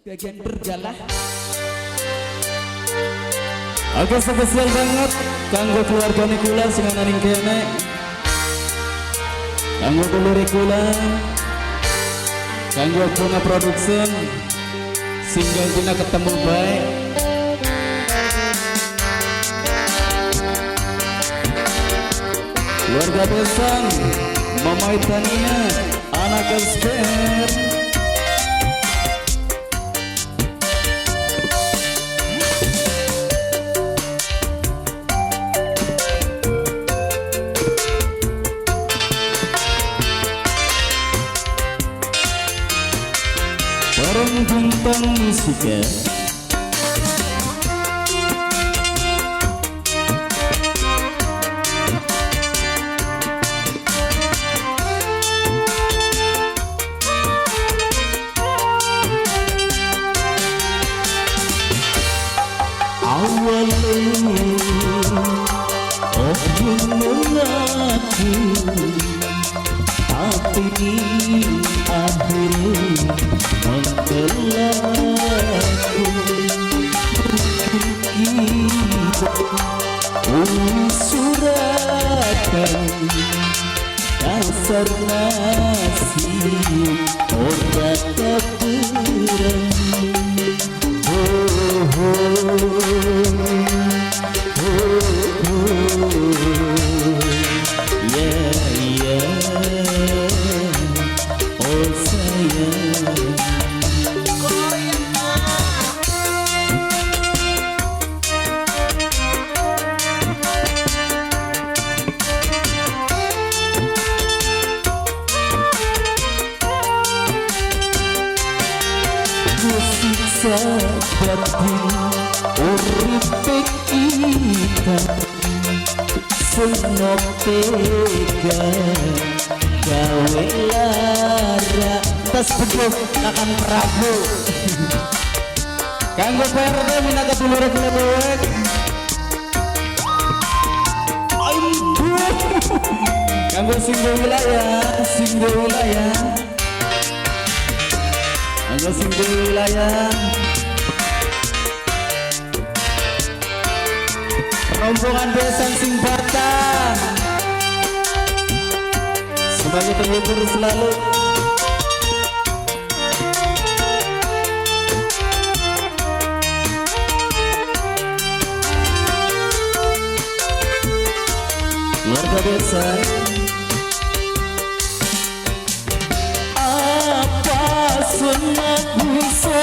bagian berjalan. Oke, spesial banget kanggo keluarga kula sing ana ning kene. Kanggo dulure kula, kanggo Puna Production, single dina ketemu baik. Keluarga besan, Mama Itania, anak Esper. Bareng bintang musika. Tapi akhirnya berlaku suratan dasar nasib orang keburan. Batin uripe kita senok tega gawe lara tas beduk akan Prabu kanggo PRD minat dulur kelebek kanggo singgo wilayah kanggo singgo wilayah rombongan besan sing batang sebagai penghibur selalu. Keluarga besan apa sunat bisa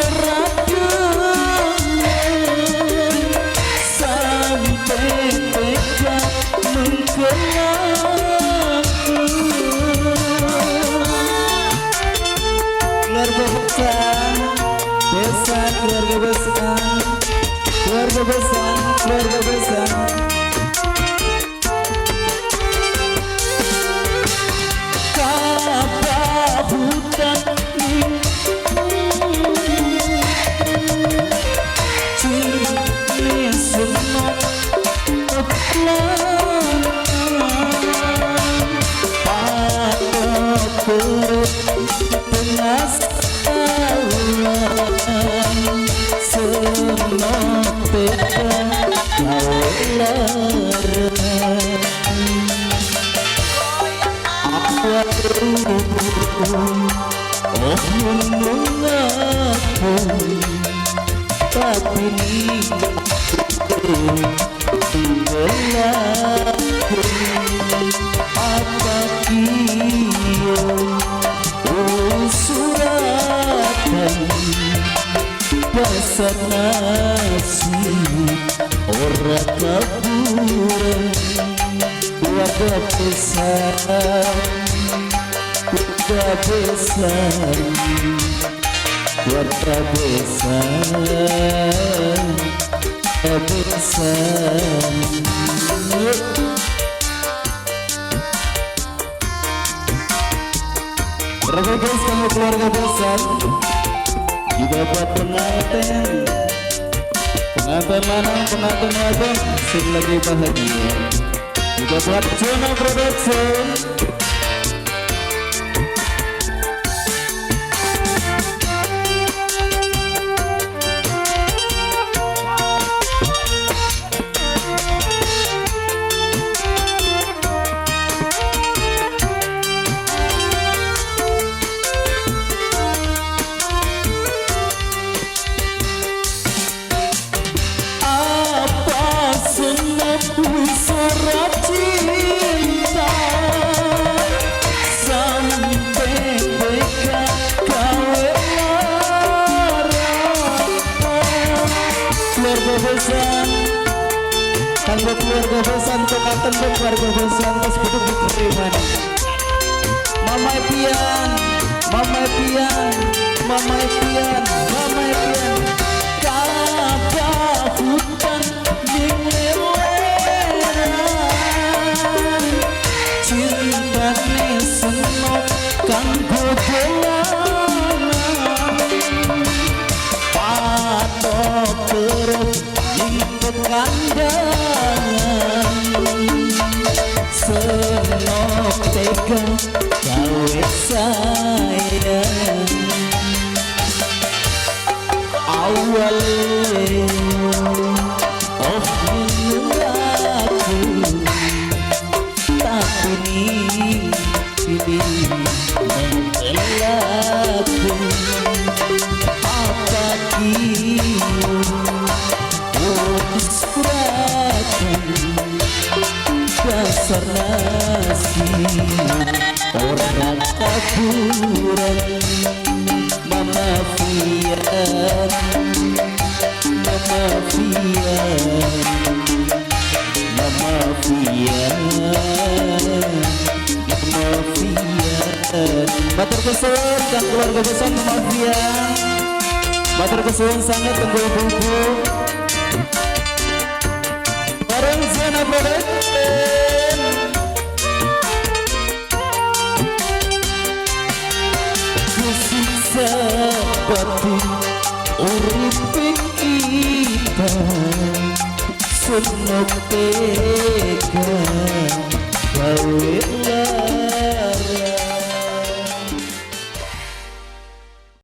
keluarga besan kapal hutan ini semua perut penas senok teka tapi berlaku apa dia suratan dasar nasib orang keburan keluarga besar keluarga besar keluarga besar berapa guys kamu keluarga besar juga buat pengantin lanang pengantin wadon sing lagi bahagia juga buat Jono Production. besan, kanggo keluarga besan, kekaten keluarga besan, terus kudu diterima. Mama Pian, Mama Pian, Mama Pian, Mama Pian, kabah hutan ning leleran, cintane senok kanggo dolanan, patok perut ning pekandangan, senok tega gawe sayang. Awale of aku, tapi ini mengelaku apa kiu diskuratan dasar nasi orang kaburan. Mama Fian, Mama Fian, Mama Fian, Mama Fian. Matur kesuwun kang keluarga besar Mama Fian. Matur kesuwun sangat tunggu ibu-ibu. Bareng Zona Production. Kusiksa batin urip kita senok